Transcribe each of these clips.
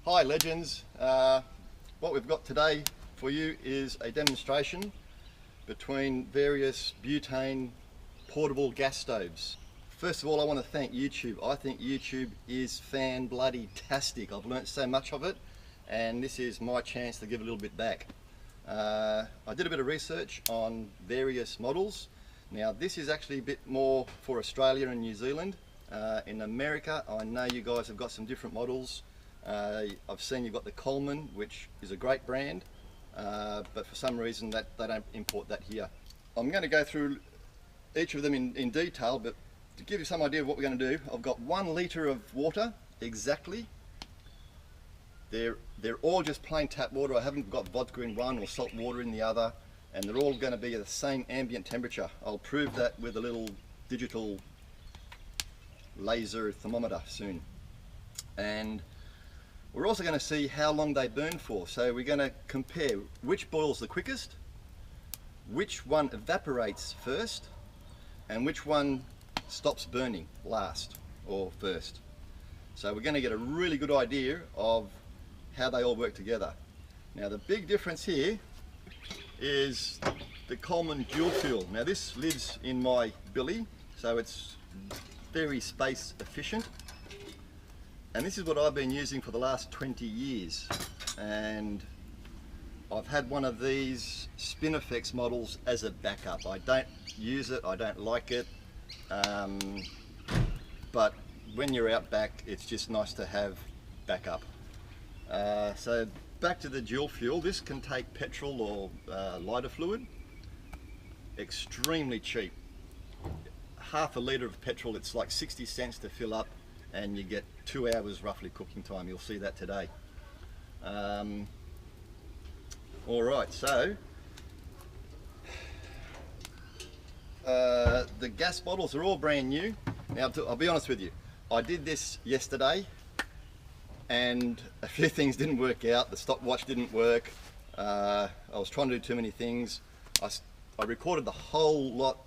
Hi legends, what we've got today for you is a demonstration between various butane portable gas stoves. First of all, I want to thank YouTube. I think YouTube is fan-bloody-tastic. I've learnt so much of it, and this is my chance to give a little bit back. I did a bit of research on various models. Now this is actually a bit more for Australia and New Zealand. In America, I know you guys have got some different models. I've seen you've got the Coleman, which is a great brand, but for some reason they don't import that here. I'm going to go through each of them in detail, but to give you some idea of what we're going to do, I've got 1 litre of water exactly. They're all just plain tap water. I haven't got vodka in one or salt water in the other, and they're all going to be at the same ambient temperature. I'll prove that with a little digital laser thermometer soon. And we're also going to see how long they burn for. So we're going to compare which boils the quickest, which one evaporates first, and which one stops burning last or first. So we're going to get a really good idea of how they all work together. Now the big difference here is the Coleman dual fuel. Now this lives in my billy, so it's very space efficient. And this is what I've been using for the last 20 years. And I've had one of these Spinifex models as a backup. I don't use it, I don't like it. But when you're out back, it's just nice to have backup. So back to the dual fuel. This can take petrol or lighter fluid. Extremely cheap. Half a litre of petrol, it's like 60 cents to fill up, and you get 2 hours roughly cooking time. You'll see that today. Alright, so the gas bottles are all brand new. Now I'll be honest with you, I did this yesterday and a few things didn't work out. The stopwatch didn't work. I was trying to do too many things. I recorded the whole lot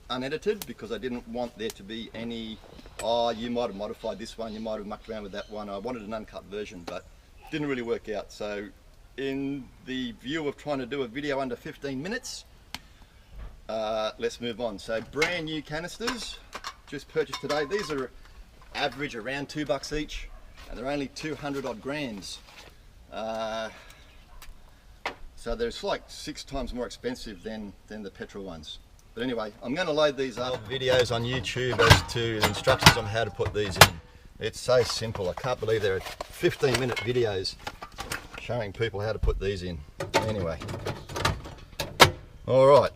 unedited because I didn't want there to be any, oh, you might have modified this one, you might have mucked around with that one. I wanted an uncut version, but it didn't really work out. So in the view of trying to do a video under 15 minutes, let's move on. So brand new canisters, just purchased today. These are average around $2 each, and they're only 200 odd grams. So they're like 6 times more expensive than the petrol ones. But anyway, I'm going to load these up. Videos on YouTube as to instructions on how to put these in. It's so simple. I can't believe there are 15-minute videos showing people how to put these in. Anyway, all right.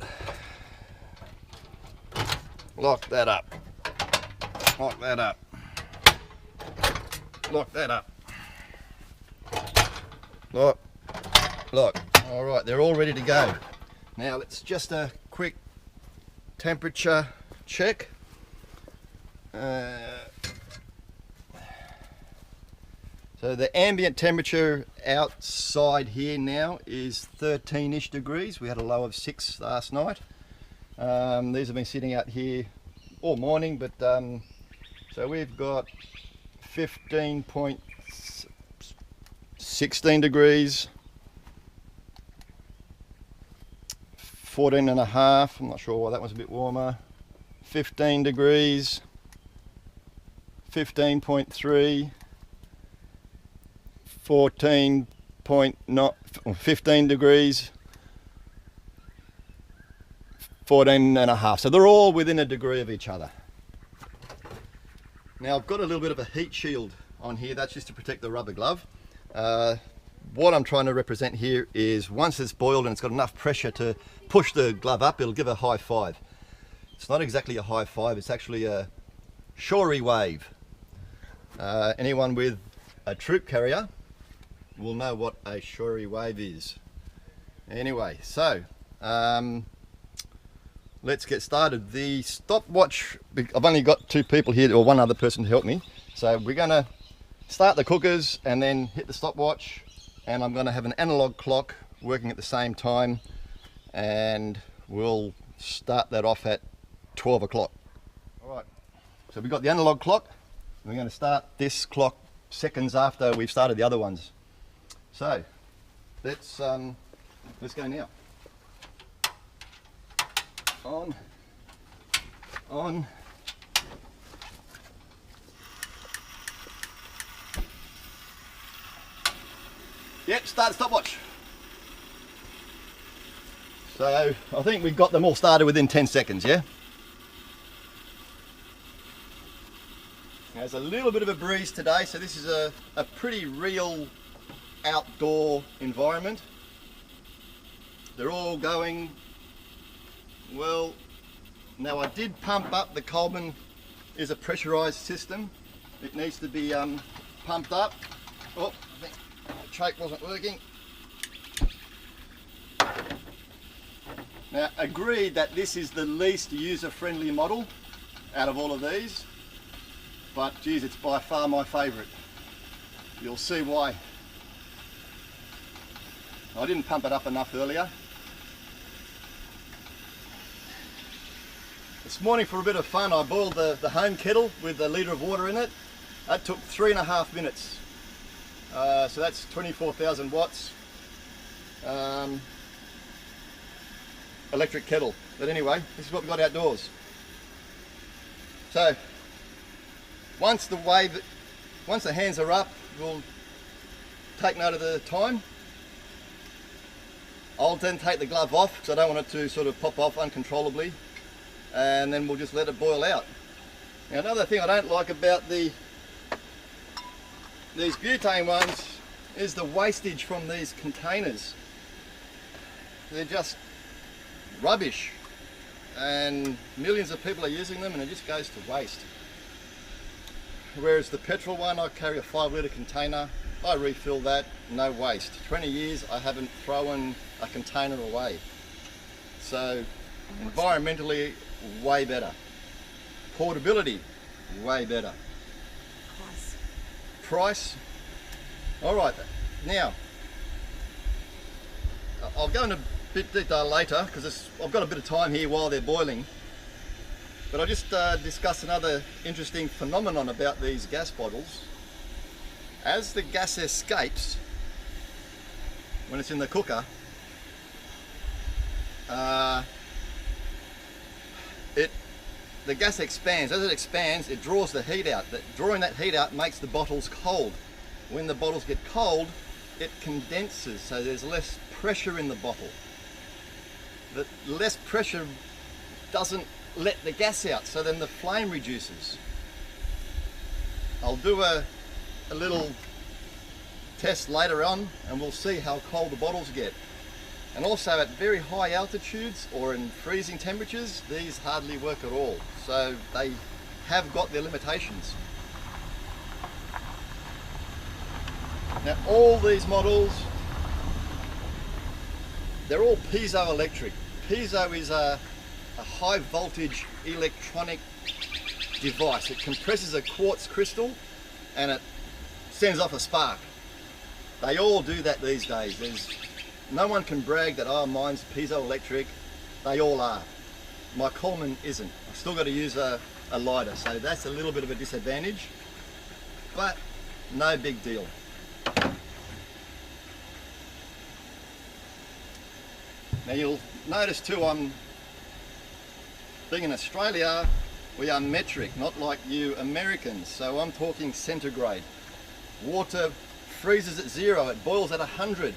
Lock that up. Lock that up. Lock that up. Lock. Lock. All right, they're all ready to go. Now let's just a quick temperature check. So the ambient temperature outside here now is 13-ish degrees. We had a low of 6 last night. These have been sitting out here all morning, but so we've got 16 degrees, 14 and a half, I'm not sure why that was a bit warmer, 15 degrees, 15.3, 15 degrees, 14 and a half. So they're all within a degree of each other. Now I've got a little bit of a heat shield on here. That's just to protect the rubber glove. What I'm trying to represent here is once it's boiled and it's got enough pressure to push the glove up, it'll give a high five. It's not exactly a high five, it's actually a shorey wave. Anyone with a troop carrier will know what a shorey wave is. Anyway, so let's get started. The stopwatch, I've only got 2 people here, or 1 other person to help me. So we're going to start the cookers and then hit the stopwatch, and I'm going to have an analog clock working at the same time, and we'll start that off at 12 o'clock. All right, so we've got the analog clock. We're going to start this clock seconds after we've started the other ones. So let's go now. On. Yep, start stopwatch. So I think we've got them all started within 10 seconds, yeah? There's a little bit of a breeze today, so this is a pretty real outdoor environment. They're all going well. Now I did pump up. The Coleman is a pressurized system. It needs to be pumped up. Oh, I think the choke wasn't working. Now, agreed that this is the least user-friendly model out of all of these, but geez, it's by far my favourite. You'll see why. I didn't pump it up enough earlier. This morning, for a bit of fun, I boiled the home kettle with a litre of water in it. That took 3.5 minutes. So that's 24,000 watts. Electric kettle. But anyway, this is what we've got outdoors. So once the hands are up, we'll take note of the time. I'll then take the glove off because I don't want it to sort of pop off uncontrollably, and then we'll just let it boil out. Now, another thing I don't like about these butane ones is the wastage from these containers. They're just rubbish, and millions of people are using them and it just goes to waste. Whereas the petrol one, I carry a 5 litre container, I refill that, no waste. 20 years I haven't thrown a container away. So environmentally, way better. Portability, way better. Price. All right, now I'll go into a bit detail later because I've got a bit of time here while they're boiling. But I'll just discuss another interesting phenomenon about these gas bottles. As the gas escapes, when it's in the cooker, the gas expands. As it expands, it draws the heat out. Drawing that heat out makes the bottles cold. When the bottles get cold, it condenses, so there's less pressure in the bottle. The less pressure doesn't let the gas out, so then the flame reduces. I'll do a little test later on and we'll see how cold the bottles get. And also at very high altitudes or in freezing temperatures, these hardly work at all. So they have got their limitations. Now all these models, they're all piezoelectric. Piezo is a high voltage electronic device. It compresses a quartz crystal and it sends off a spark. They all do that these days. No one can brag that, oh, mine's piezoelectric. They all are. My Coleman isn't. I've still got to use a lighter, so that's a little bit of a disadvantage, but no big deal. Now you'll notice too, being in Australia, we are metric, not like you Americans. So I'm talking centigrade. Water freezes at 0, it boils at 100.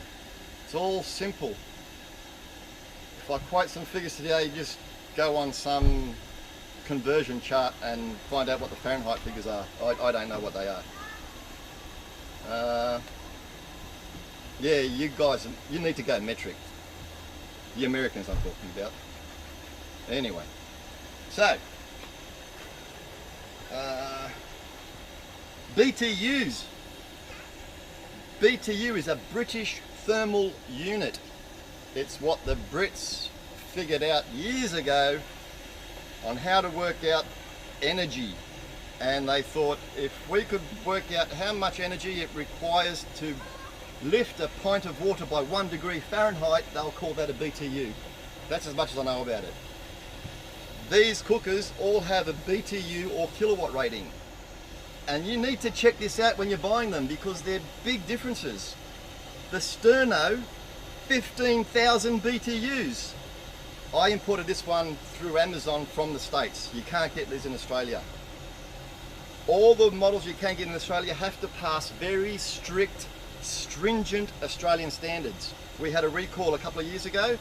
It's all simple. If I quote some figures today, just go on some conversion chart and find out what the Fahrenheit figures are. I don't know what they are. Yeah, you guys, you need to go metric. The Americans I'm talking about. Anyway, so BTUs. BTU is a British thermal unit. It's what the Brits figured out years ago on how to work out energy. And they thought if we could work out how much energy it requires to lift a pint of water by 1 degree Fahrenheit, they'll call that a BTU. That's as much as I know about it. These cookers all have a BTU or kilowatt rating. And you need to check this out when you're buying them because they're big differences. The Sterno, 15,000 BTUs. I imported this one through Amazon from the States. You can't get these in Australia. All the models you can get in Australia have to pass very strict, stringent Australian standards. We had a recall a couple of years ago.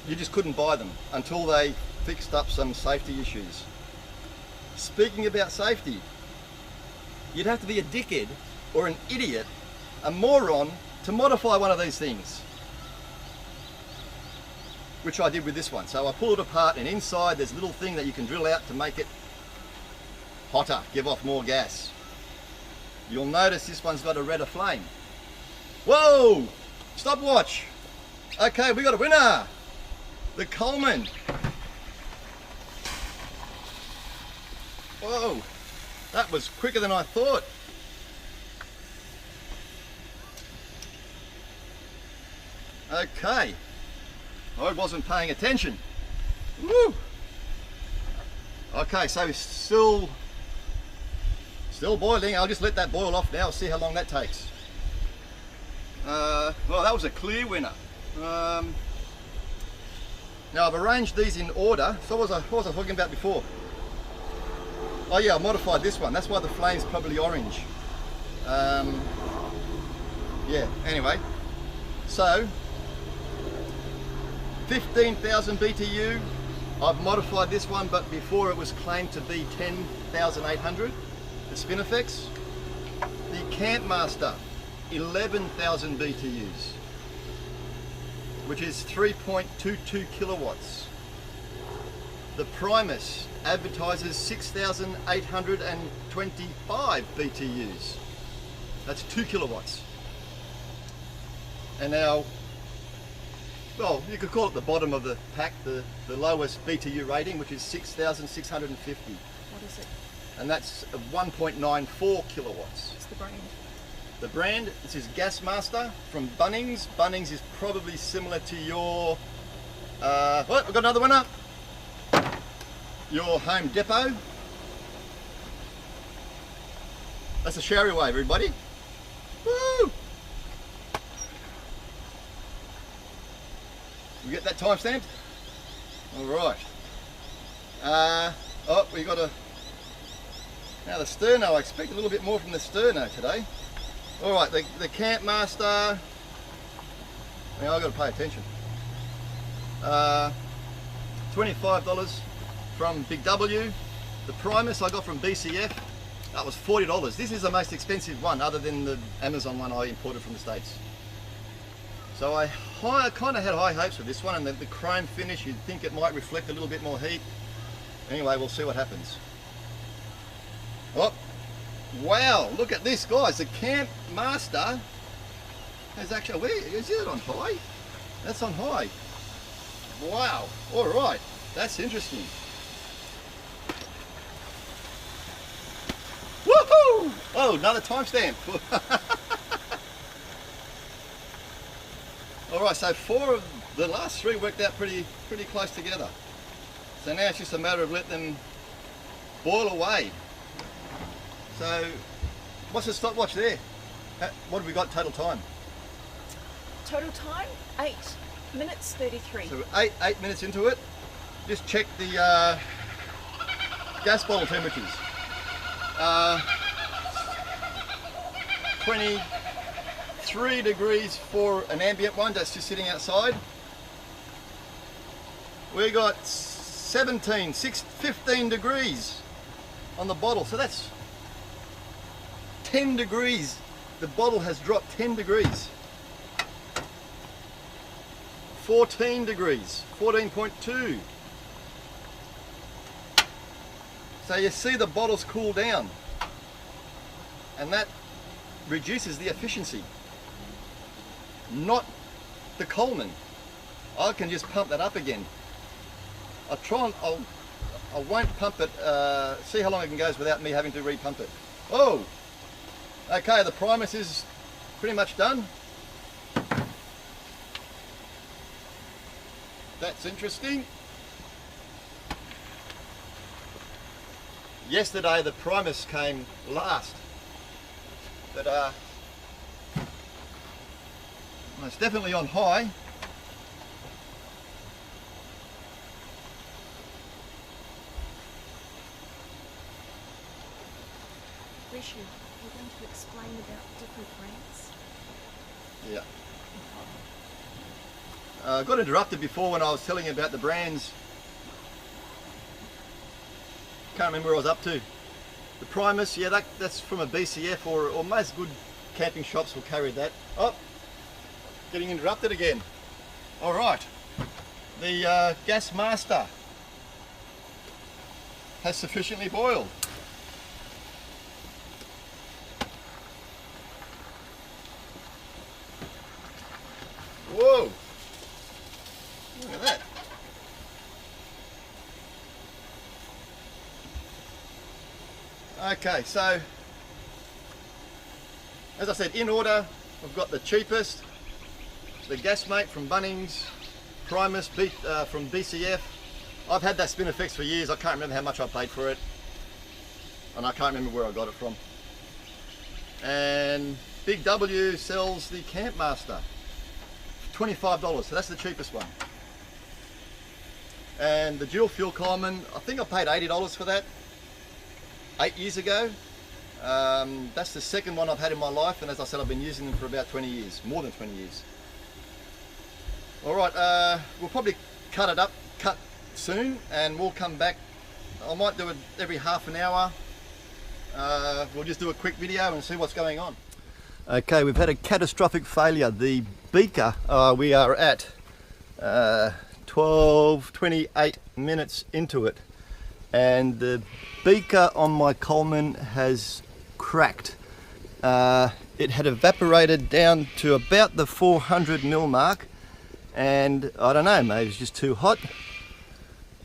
You just couldn't buy them until they fixed up some safety issues. Speaking about safety, you'd have to be a dickhead or an idiot, a moron, to modify one of these things. Which I did with this one. So I pulled it apart and inside there's a little thing that you can drill out to make it hotter, give off more gas. You'll notice this one's got a redder flame. Whoa! Stopwatch! Okay, we got a winner! The Coleman. Whoa! That was quicker than I thought. Okay. I wasn't paying attention. Woo! Okay, so still boiling. I'll just let that boil off now, see how long that takes. Well, that was a clear winner. Now I've arranged these in order. So what was I talking about before? Oh yeah, I modified this one. That's why the flame's probably orange. Yeah, anyway. So, 15,000 BTU. I've modified this one, but before it was claimed to be 10,800. The Spinifex. The Campmaster, 11,000 BTUs, which is 3.22 kilowatts. The Primus advertises 6,825 BTUs. That's 2 kilowatts. And now, well, you could call it the bottom of the pack, the lowest BTU rating, which is 6,650. What is it? And that's 1.94 kilowatts. What's the brand? The brand, this is Gasmaster from Bunnings. Bunnings is probably similar to your, what, we've got another one up. Your Home Depot. That's a shower wave, everybody. Woo! You get that time stamped? All right. Oh, we got a. Now the Sterno. I expect a little bit more from the Sterno today. All right, the Campmaster. Now I've got to pay attention. $25 from Big W. The Primus I got from BCF. That was $40. This is the most expensive one, other than the Amazon one I imported from the States. So I kind of had high hopes for this one, and the chrome finish, you'd think it might reflect a little bit more heat. Anyway, we'll see what happens. Oh, wow, look at this, guys. The Campmaster has actually, where is it on high? That's on high. Wow, all right, that's interesting. Woohoo! Oh, another timestamp. All right, so 4 of the last 3 worked out pretty close together. So now it's just a matter of letting them boil away. So, what's the stopwatch there? What have we got total time? Total time, 8 minutes 33. So 8 minutes into it. Just check the gas bottle temperatures. 23 degrees for an ambient one that's just sitting outside. We got 15 degrees on the bottle, so that's 10 degrees. The bottle has dropped 10 degrees. 14 degrees, 14.2. So you see the bottles cool down, and that reduces the efficiency. Not the Coleman. I can just pump that up again. I won't pump it, see how long it goes without me having to repump it. Oh, okay, the Primus is pretty much done. That's interesting. Yesterday the Primus came last, but it's definitely on high. Rishi, we're going to explain about different brands. Yeah. I got interrupted before when I was telling you about the brands. Can't remember where I was up to. The Primus, yeah, that's from a BCF, or most good camping shops will carry that. Oh, getting interrupted again. All right. The Gasmaster has sufficiently boiled. Whoa! Look at that. Okay, so as I said, in order, I've got the cheapest, the Gasmate from Bunnings, Primus from BCF. I've had that Spinifex for years. I can't remember how much I paid for it, and I can't remember where I got it from. And Big W sells the Campmaster, $25, so that's the cheapest one. And the dual fuel Coleman, I think I paid $80 for that 8 years ago. That's the second one I've had in my life, and as I said, I've been using them for about 20 years, more than 20 years. All right, we'll probably cut soon, and we'll come back. I might do it every half an hour. We'll just do a quick video and see what's going on. Okay, we've had a catastrophic failure. The beaker, we are at 28 minutes into it, and the beaker on my Coleman has cracked. It had evaporated down to about the 400 mil mark, and I don't know, maybe it's just too hot.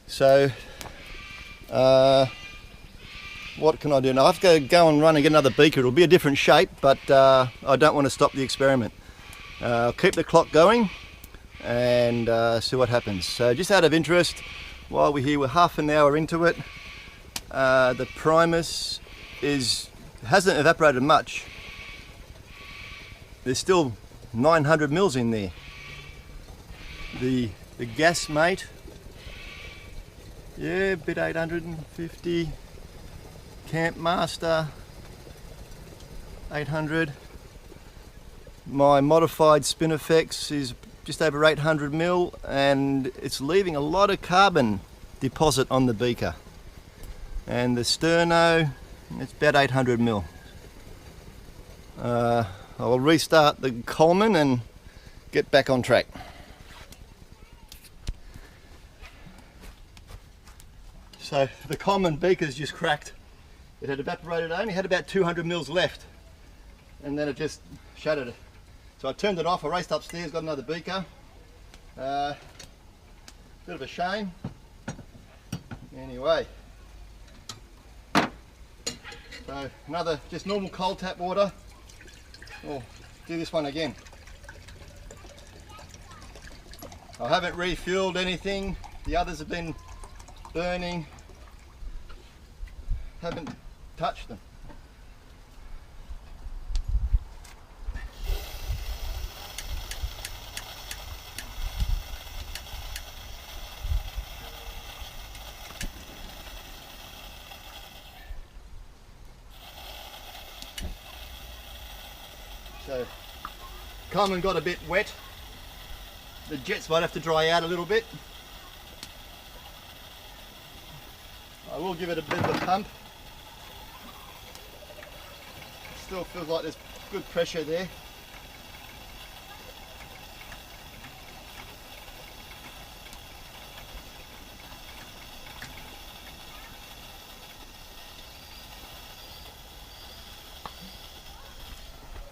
So what can I do now? I have to go and run and get another beaker. It'll be a different shape, but I don't want to stop the experiment. I'll keep the clock going and see what happens. So just out of interest, while we're here, we're half an hour into it. The Primus hasn't evaporated much. There's still 900 mils in there. The Gasmate, yeah, bit 850. Campmaster, 800. My modified Spinifex is just over 800 mil, and it's leaving a lot of carbon deposit on the beaker. And the Sterno, it's about 800 mil. I'll restart the Coleman and get back on track. So the Coleman beaker's just cracked. It had evaporated, I only had about 200 mils left, and then it just shattered it. So I turned it off, I raced upstairs, got another beaker. Bit of a shame. Anyway, so another just normal cold tap water. Oh, do this one again. I haven't refueled anything. The others have been burning. Haven't touched them. So Coleman got a bit wet. The jets might have to dry out a little bit. I will give it a bit of a pump. Still feels like there's good pressure there.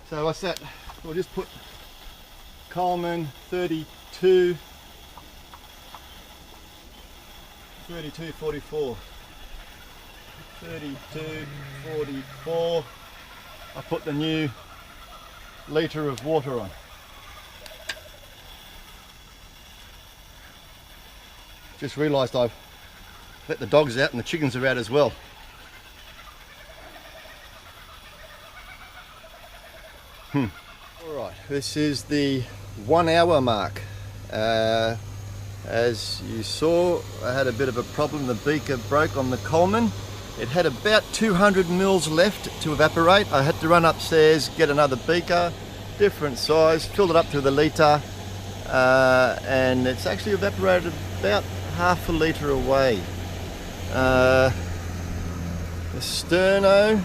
So what's that? We'll just put Coleman 32, 44. 44. I put the new litre of water on. Just realised I've let the dogs out and the chickens are out as well. Alright, this is the 1 hour mark. As you saw, I had a bit of a problem. The beaker broke on the Coleman. It had about 200 mils left to evaporate. I had to run upstairs, get another beaker, different size, filled it up to the litre, and it's actually evaporated about half a litre away. The sterno,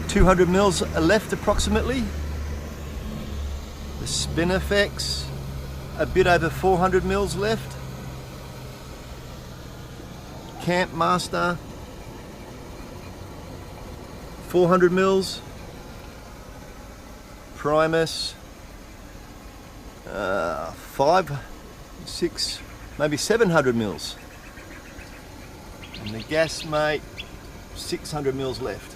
200 mils left approximately. The Spinifex, a bit over 400 mils left. Campmaster, 400 mils. Primus, 5, 6, maybe 700 mils. And the Gasmate, 600 mils left.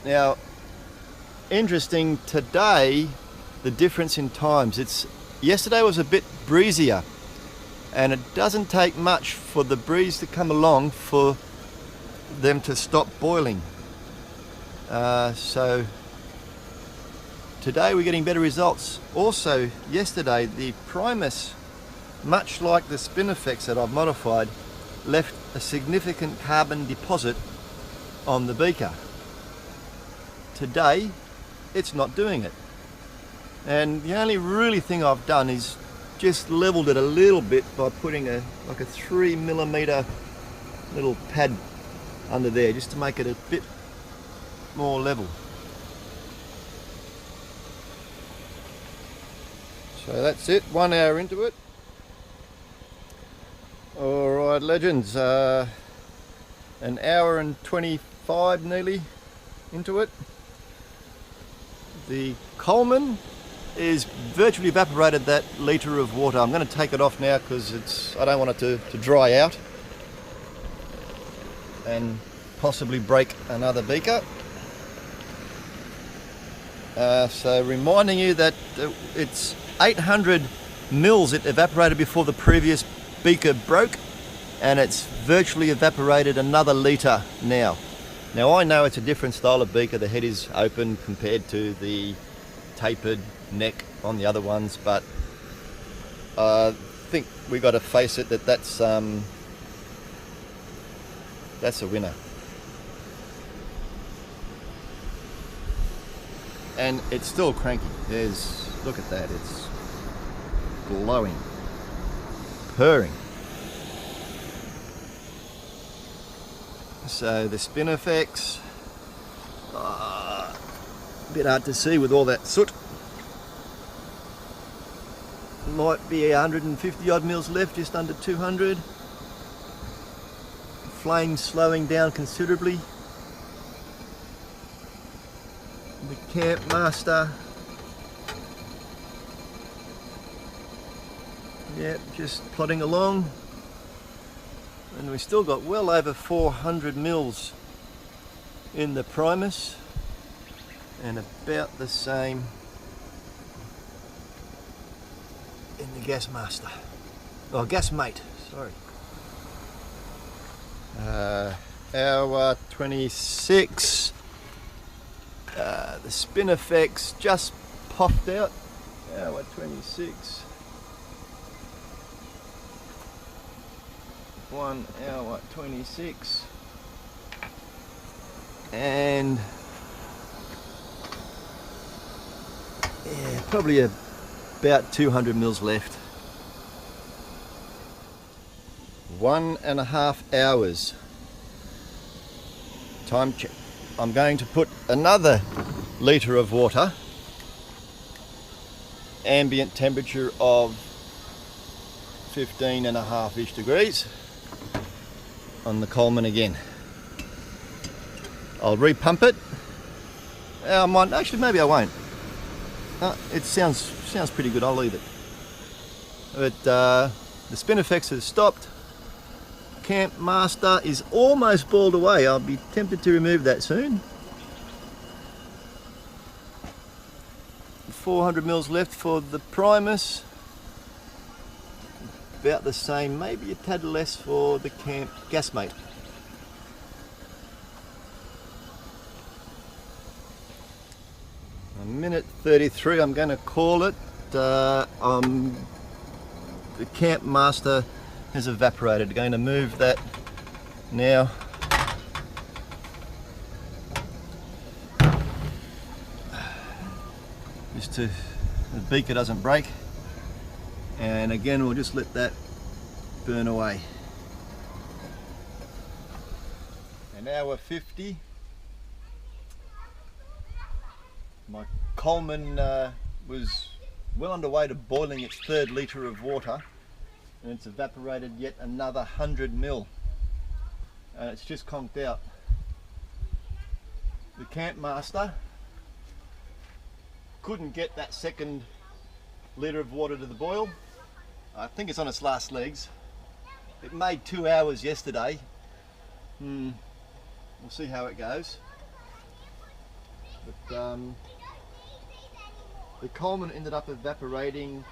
Now, interesting today, the difference in times. Yesterday was a bit breezier, and it doesn't take much for the breeze to come along for them to stop boiling. So today we're getting better results. Also, yesterday the Primus, much like the Spinifex that I've modified, left a significant carbon deposit on the beaker. Today it's not doing it, and the only really thing I've done is just leveled it a little bit by putting a 3mm little pad under there, just to make it a bit more level. So that's it, 1 hour into it. Alright legends, an hour and 25 nearly into it. The Coleman is virtually evaporated that litre of water. I'm going to take it off now because I don't want it to dry out and possibly break another beaker. So reminding you that it's 800 mils it evaporated before the previous beaker broke, and it's virtually evaporated another litre now. Now I know it's a different style of beaker, the head is open compared to the tapered neck on the other ones, but I think we got to face it that that's a winner. And it's still cranky. Look at that, it's glowing, purring. So the Spinifex, a bit hard to see with all that soot. Might be 150 odd mils left, just under 200. Flames slowing down considerably. The Campmaster, yeah, just plodding along, and we've still got well over 400 mils in the Primus, and about the same in the Gasmaster, oh Gasmate, sorry. Hour 26. The Spinifex just popped out. Hour 26. 1 hour 26. And yeah, probably about 200 mils left. 1.5 hours. Time check. I'm going to put another litre of water, ambient temperature of 15.5-ish degrees, on the Coleman again. I'll repump it. I might, actually maybe I won't. It sounds pretty good, I'll leave it. But the Spinifex has stopped. Campmaster is almost boiled away. I'll be tempted to remove that soon. 400 mils left for the Primus. About the same, maybe a tad less for the Gasmate. A minute 33, I'm going to call it. The Campmaster has evaporated. Going to move that now. Just to the beaker doesn't break. And again, we'll just let that burn away. An hour 50. My Coleman was well underway to boiling its 3rd litre of water, and it's evaporated yet another 100 mil, and it's just conked out. The Campmaster couldn't get that 2nd litre of water to the boil. I think it's on its last legs. It made 2 hours yesterday. We'll see how it goes. But the Coleman ended up evaporating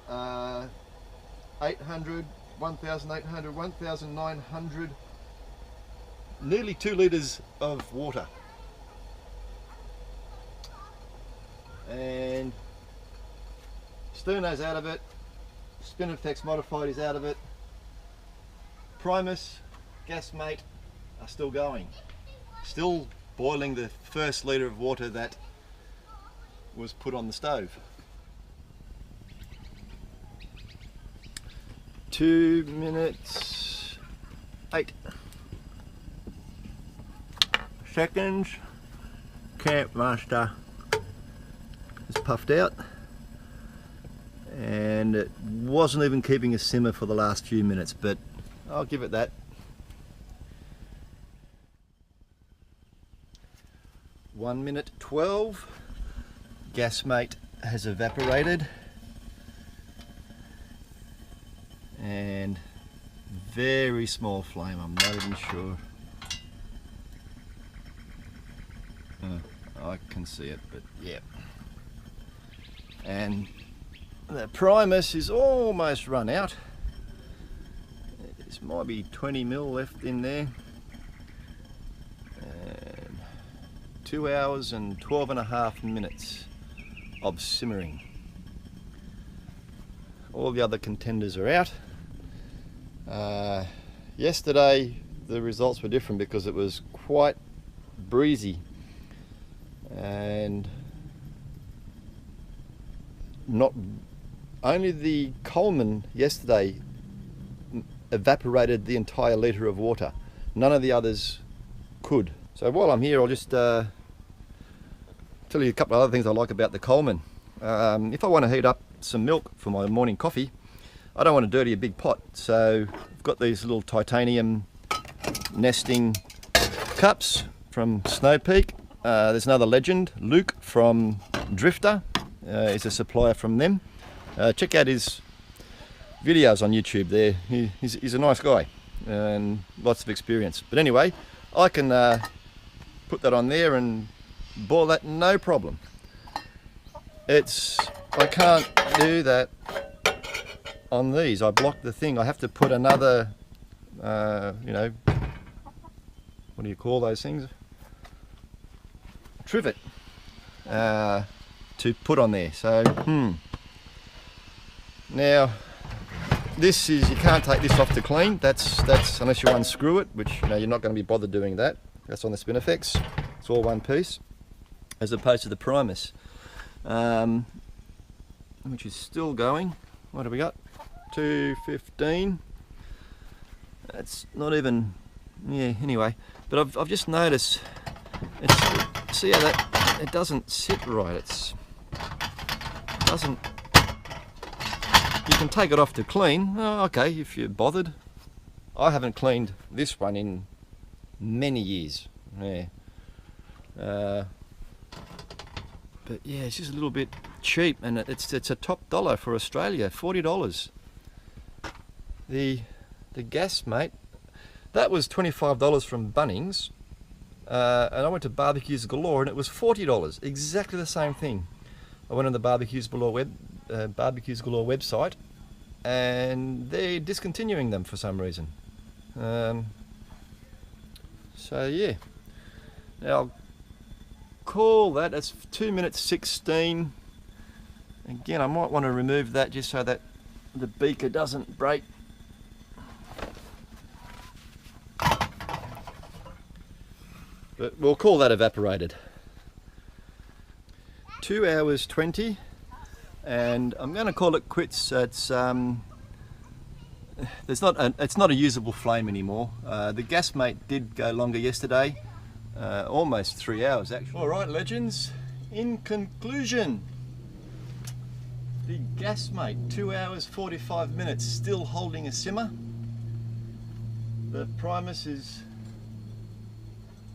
800, 1,800, 1,900, nearly 2 litres of water. And Sterno's out of it, Spinifex Modified is out of it, Primus, Gasmate are still going. Still boiling the 1st litre of water that was put on the stove. 2 minutes 8 seconds. Campmaster is puffed out, and it wasn't even keeping a simmer for the last few minutes, but I'll give it that. 1 minute 12. Gasmate has evaporated, and very small flame, I'm not even sure. I can see it, but yeah. And the Primus is almost run out. There might be 20 mil left in there. 2 hours and 12.5 minutes of simmering. All the other contenders are out. Yesterday the results were different because it was quite breezy, and not only the Coleman yesterday evaporated the entire litre of water, none of the others could. So while I'm here, I'll just tell you a couple of other things I like about the Coleman. If I want to heat up some milk for my morning coffee, I don't want to dirty a big pot, so I've got these little titanium nesting cups from Snow Peak. There's another legend, Luke from Drifter, is a supplier from them. Check out his videos on YouTube there. He's a nice guy and lots of experience. But anyway, I can put that on there and boil that no problem. I can't do that on these. I blocked the thing. I have to put another, you know, what do you call those things? Trivet to put on there. So now this is, you can't take this off to clean. That's unless you unscrew it, which you know you're not going to be bothered doing that. That's on the Spinifex. It's all one piece, as opposed to the Primus, which is still going. What have we got? 2:15. That's not even, yeah. Anyway, but I've just noticed. See how that it doesn't sit right. It doesn't. You can take it off to clean. Oh, okay, if you're bothered. I haven't cleaned this one in many years. Yeah. But yeah, it's just a little bit cheap, and it's a top dollar for Australia, $40. The Gasmate, that was $25 from Bunnings, and I went to Barbecues Galore and it was $40, exactly the same thing. I went on the Barbecues Galore website, and they're discontinuing them for some reason. So yeah, now I'll call that. That's 2 minutes 16. Again, I might want to remove that just so that the beaker doesn't break. But we'll call that evaporated. 2 hours 20, and I'm going to call it quits. It's not a usable flame anymore. The Gasmate did go longer yesterday, almost 3 hours actually. All right, legends. In conclusion, the Gasmate, 2 hours 45 minutes, still holding a simmer. The Primus is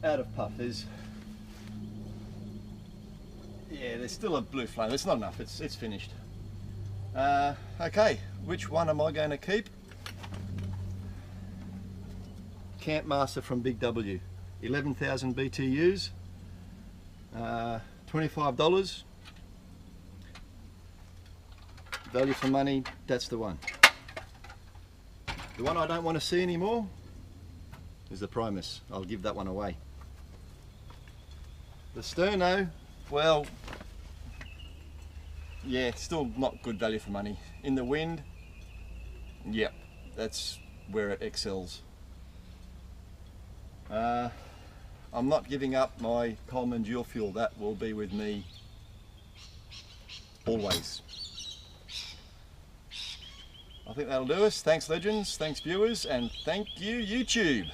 out of puff. There's still a blue flame. It's not enough. It's finished. Okay, which one am I going to keep? Campmaster from Big W, 11,000 BTUs, $25. Value for money, that's the one. The one I don't want to see anymore is the Primus. I'll give that one away. The Sterno, well, yeah, still not good value for money. In the wind, yep, that's where it excels. I'm not giving up my Coleman dual fuel. That will be with me always. I think that'll do us. Thanks legends, thanks viewers, and thank you YouTube.